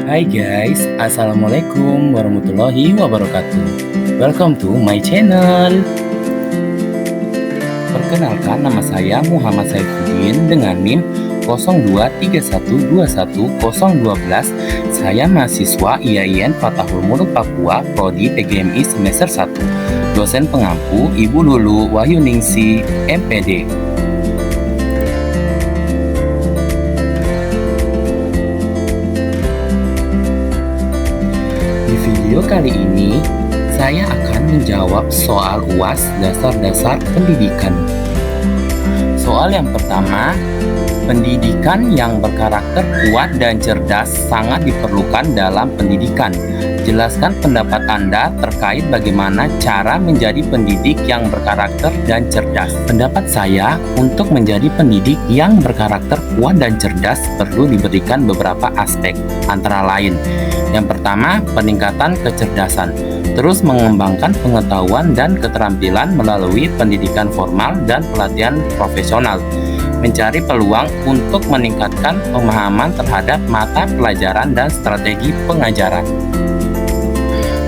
Hai guys, Assalamualaikum warahmatullahi wabarakatuh. Welcome to my channel. Perkenalkan, nama saya Muhammad Saifuddin dengan NIM 0231211012. Saya mahasiswa IAIN Fatahul Muluk Papua, Prodi PGMI semester 1. Dosen pengampu Ibu Lulu Wahyuningsi, MPD. Di video kali ini, saya akan menjawab soal UAS dasar-dasar pendidikan. Soal yang pertama, pendidikan yang berkarakter kuat dan cerdas sangat diperlukan dalam pendidikan. Jelaskan pendapat Anda terkait bagaimana cara menjadi pendidik yang berkarakter dan cerdas. Pendapat saya, untuk menjadi pendidik yang berkarakter kuat dan cerdas perlu diberikan beberapa aspek, antara lain: yang pertama, peningkatan kecerdasan. Terus mengembangkan pengetahuan dan keterampilan melalui pendidikan formal dan pelatihan profesional. Mencari peluang untuk meningkatkan pemahaman terhadap mata pelajaran dan strategi pengajaran.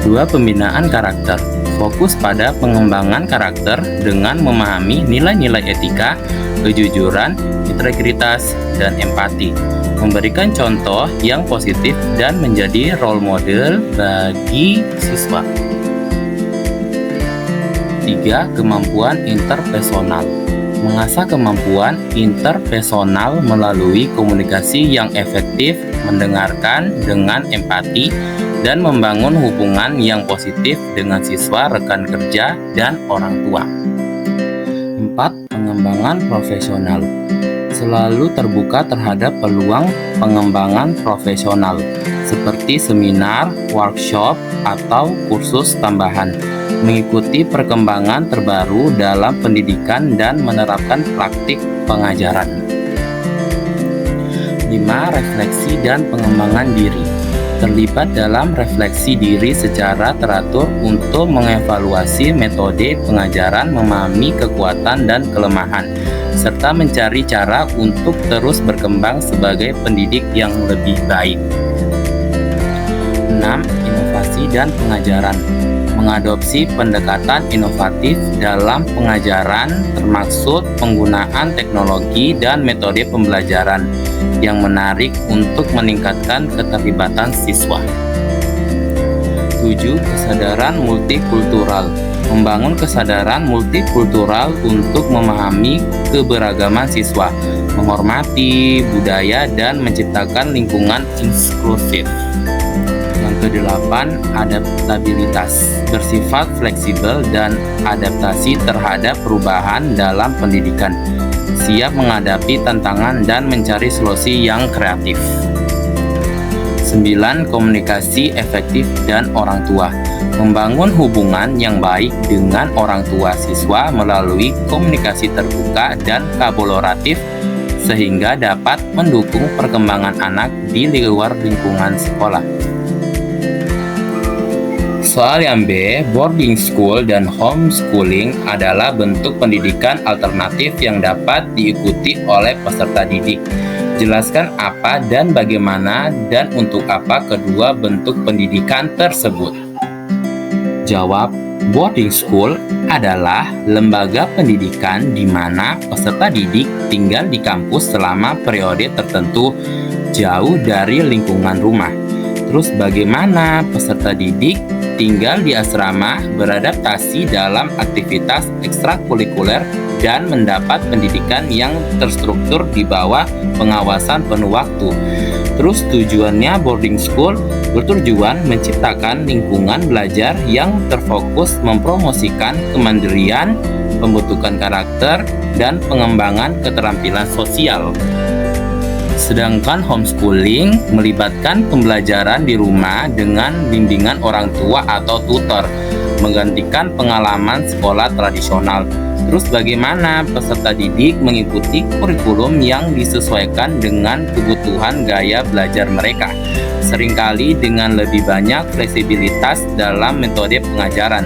2. Pembinaan karakter. Fokus pada pengembangan karakter dengan memahami nilai-nilai etika, kejujuran, integritas, dan empati. Memberikan contoh yang positif dan menjadi role model bagi siswa. 3. Kemampuan interpersonal. Mengasah kemampuan interpersonal melalui komunikasi yang efektif, mendengarkan dengan empati, dan membangun hubungan yang positif dengan siswa, rekan kerja, dan orang tua. 4. Pengembangan profesional. Selalu terbuka terhadap peluang pengembangan profesional, seperti seminar, workshop, atau kursus tambahan. Mengikuti perkembangan terbaru dalam pendidikan dan menerapkan praktik pengajaran. 5. Refleksi dan pengembangan diri. Terlibat dalam refleksi diri secara teratur untuk mengevaluasi metode pengajaran, memahami kekuatan dan kelemahan, serta mencari cara untuk terus berkembang sebagai pendidik yang lebih baik. 6. Inovasi dan pengajaran. Mengadopsi pendekatan inovatif dalam pengajaran, termasuk penggunaan teknologi dan metode pembelajaran yang menarik untuk meningkatkan keterlibatan siswa. 7. Kesadaran multikultural. Membangun kesadaran multikultural untuk memahami keberagaman siswa, menghormati budaya, dan menciptakan lingkungan inklusif. Yang ke-8, adaptabilitas. Bersifat fleksibel dan adaptasi terhadap perubahan dalam pendidikan. Siap menghadapi tantangan dan mencari solusi yang kreatif. 9. Komunikasi efektif dan orang tua. Membangun hubungan yang baik dengan orang tua siswa melalui komunikasi terbuka dan kolaboratif sehingga dapat mendukung perkembangan anak di luar lingkungan sekolah. Soal yang B, boarding school dan homeschooling adalah bentuk pendidikan alternatif yang dapat diikuti oleh peserta didik. Jelaskan apa dan bagaimana dan untuk apa kedua bentuk pendidikan tersebut. Jawab, boarding school adalah lembaga pendidikan di mana peserta didik tinggal di kampus selama periode tertentu jauh dari lingkungan rumah. Terus bagaimana peserta didik tinggal di asrama, beradaptasi dalam aktivitas ekstrakurikuler, dan mendapat pendidikan yang terstruktur di bawah pengawasan penuh waktu. Terus tujuannya boarding school bertujuan menciptakan lingkungan belajar yang terfokus mempromosikan kemandirian, pembentukan karakter, dan pengembangan keterampilan sosial. Sedangkan homeschooling melibatkan pembelajaran di rumah dengan bimbingan orang tua atau tutor, menggantikan pengalaman sekolah tradisional. Terus bagaimana peserta didik mengikuti kurikulum yang disesuaikan dengan kebutuhan gaya belajar mereka, seringkali dengan lebih banyak fleksibilitas dalam metode pengajaran.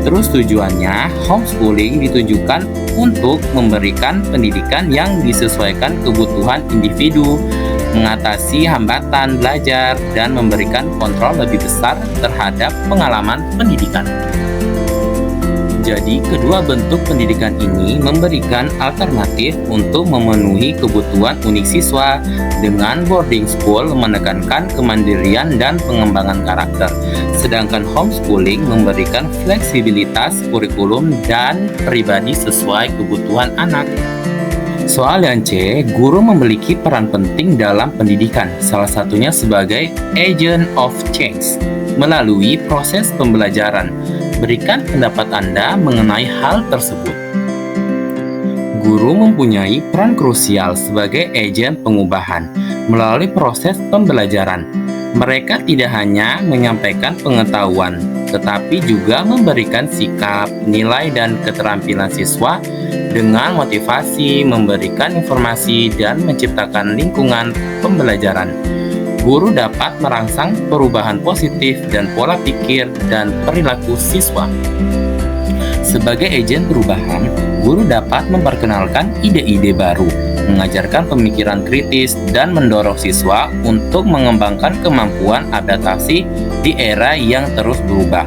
Terus tujuannya, homeschooling ditujukan untuk memberikan pendidikan yang disesuaikan kebutuhan individu, mengatasi hambatan belajar, dan memberikan kontrol lebih besar terhadap pengalaman pendidikan. Jadi, kedua bentuk pendidikan ini memberikan alternatif untuk memenuhi kebutuhan unik siswa, dengan boarding school menekankan kemandirian dan pengembangan karakter, sedangkan homeschooling memberikan fleksibilitas kurikulum dan pribadi sesuai kebutuhan anak. Soal yang C, guru memiliki peran penting dalam pendidikan, salah satunya sebagai agent of change melalui proses pembelajaran. Berikan pendapat Anda mengenai hal tersebut. Guru mempunyai peran krusial sebagai agen pengubahan melalui proses pembelajaran. Mereka tidak hanya menyampaikan pengetahuan, tetapi juga memberikan sikap, nilai, dan keterampilan siswa dengan motivasi, memberikan informasi, dan menciptakan lingkungan pembelajaran. Guru dapat merangsang perubahan positif dan pola pikir dan perilaku siswa. Sebagai agen perubahan, guru dapat memperkenalkan ide-ide baru, mengajarkan pemikiran kritis, dan mendorong siswa untuk mengembangkan kemampuan adaptasi di era yang terus berubah.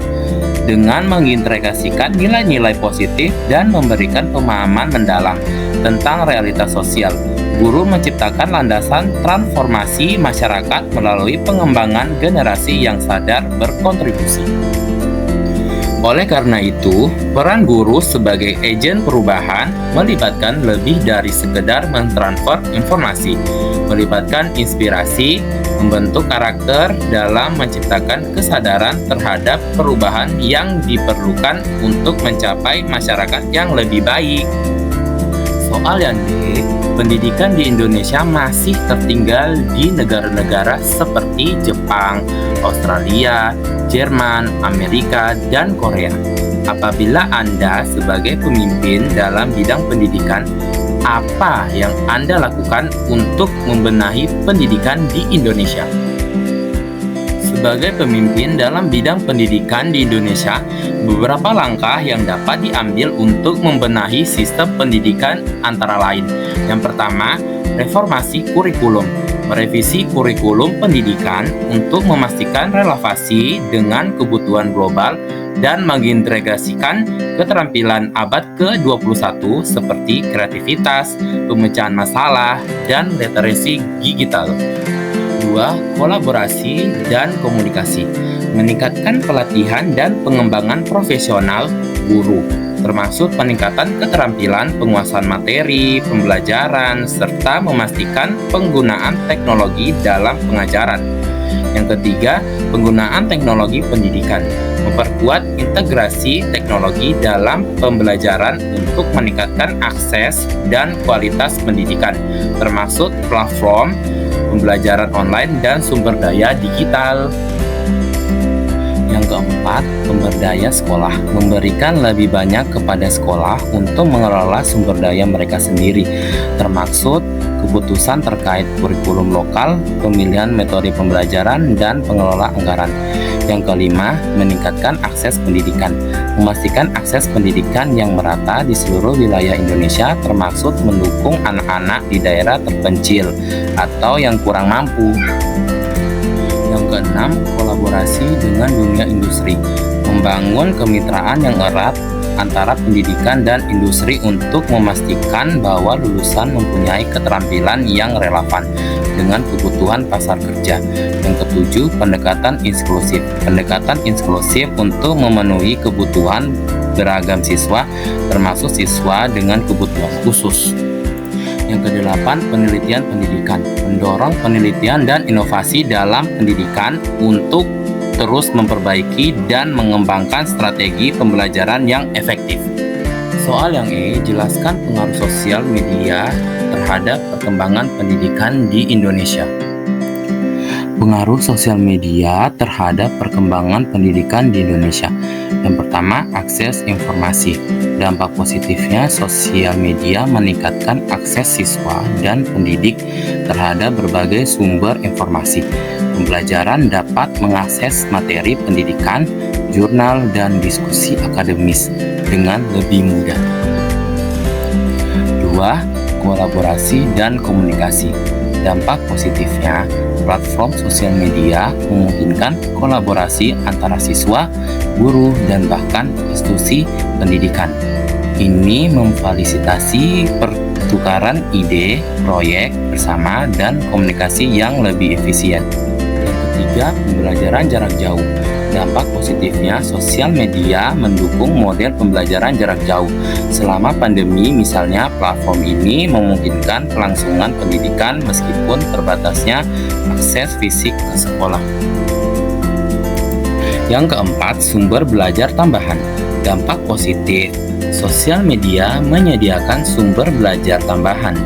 Dengan mengintegrasikan nilai-nilai positif dan memberikan pemahaman mendalam tentang realitas sosial, guru menciptakan landasan transformasi masyarakat melalui pengembangan generasi yang sadar berkontribusi. Oleh karena itu, peran guru sebagai agen perubahan melibatkan lebih dari sekedar mentransfer informasi, melibatkan inspirasi, membentuk karakter dalam menciptakan kesadaran terhadap perubahan yang diperlukan untuk mencapai masyarakat yang lebih baik. Soal yang D, pendidikan di Indonesia masih tertinggal di negara-negara seperti Jepang, Australia, Jerman, Amerika, dan Korea. Apabila Anda sebagai pemimpin dalam bidang pendidikan, apa yang Anda lakukan untuk membenahi pendidikan di Indonesia? Sebagai pemimpin dalam bidang pendidikan di Indonesia, beberapa langkah yang dapat diambil untuk membenahi sistem pendidikan antara lain. Yang pertama, reformasi kurikulum. Merevisi kurikulum pendidikan untuk memastikan relevansi dengan kebutuhan global dan mengintegrasikan keterampilan abad ke-21 seperti kreativitas, pemecahan masalah, dan literasi digital. 2. Kolaborasi dan komunikasi. Meningkatkan pelatihan dan pengembangan profesional guru, termasuk peningkatan keterampilan penguasaan materi, pembelajaran, serta memastikan penggunaan teknologi dalam pengajaran. Yang ketiga, penggunaan teknologi pendidikan. Memperkuat integrasi teknologi dalam pembelajaran untuk meningkatkan akses dan kualitas pendidikan, termasuk platform pembelajaran online dan sumber daya digital. Yang keempat, pemberdaya sekolah. Memberikan lebih banyak kepada sekolah untuk mengelola sumber daya mereka sendiri, termasuk keputusan terkait kurikulum lokal, pemilihan metode pembelajaran, dan pengelola anggaran. Yang kelima, meningkatkan akses pendidikan. Memastikan akses pendidikan yang merata di seluruh wilayah Indonesia, termasuk mendukung anak-anak di daerah terpencil atau yang kurang mampu. Yang keenam, kolaborasi dengan dunia industri. Membangun kemitraan yang erat antara pendidikan dan industri untuk memastikan bahwa lulusan mempunyai keterampilan yang relevan dengan kebutuhan pasar kerja. Yang ketujuh, pendekatan inklusif. Pendekatan inklusif untuk memenuhi kebutuhan beragam siswa, termasuk siswa dengan kebutuhan khusus. Yang kedelapan, penelitian pendidikan. Mendorong penelitian dan inovasi dalam pendidikan untuk terus memperbaiki dan mengembangkan strategi pembelajaran yang efektif. Soal yang E, jelaskan pengaruh sosial media terhadap perkembangan pendidikan di Indonesia. Pengaruh sosial media terhadap perkembangan pendidikan di Indonesia. Yang pertama, akses informasi. Dampak positifnya, sosial media meningkatkan akses siswa dan pendidik terhadap berbagai sumber informasi. Pembelajaran dapat mengakses materi pendidikan, jurnal, dan diskusi akademis dengan lebih mudah. 2. Kolaborasi dan komunikasi. Dampak positifnya, platform sosial media memungkinkan kolaborasi antara siswa, guru, dan bahkan institusi pendidikan. Ini memfasilitasi pertukaran ide, proyek bersama, dan komunikasi yang lebih efisien. Yang ketiga, pembelajaran jarak jauh. Dampak positifnya, sosial media mendukung model pembelajaran jarak jauh. Selama pandemi, misalnya, platform ini memungkinkan kelangsungan pendidikan meskipun terbatasnya akses fisik ke sekolah. Yang keempat, sumber belajar tambahan. Dampak positif, sosial media menyediakan sumber belajar tambahan,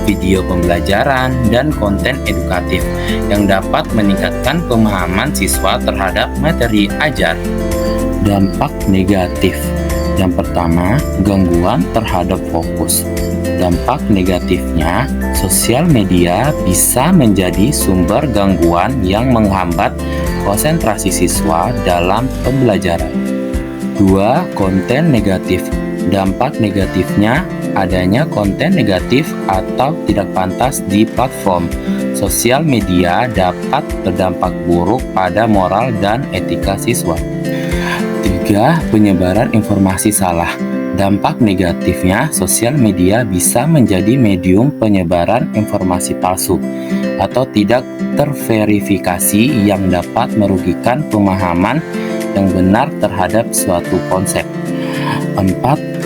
video pembelajaran, dan konten edukatif yang dapat meningkatkan pemahaman siswa terhadap materi ajar. Dampak negatif. Yang pertama, gangguan terhadap fokus. Dampak negatifnya, sosial media bisa menjadi sumber gangguan yang menghambat konsentrasi siswa dalam pembelajaran. 2. Konten negatif. Dampak negatifnya, adanya konten negatif atau tidak pantas di platform sosial media dapat berdampak buruk pada moral dan etika siswa. 3. Penyebaran informasi salah. Dampak negatifnya, sosial media bisa menjadi medium penyebaran informasi palsu atau tidak terverifikasi yang dapat merugikan pemahaman yang benar terhadap suatu konsep. 4.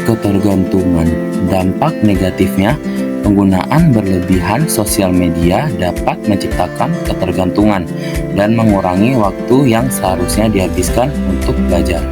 Ketergantungan. Dampak negatifnya, penggunaan berlebihan sosial media dapat menciptakan ketergantungan dan mengurangi waktu yang seharusnya dihabiskan untuk belajar.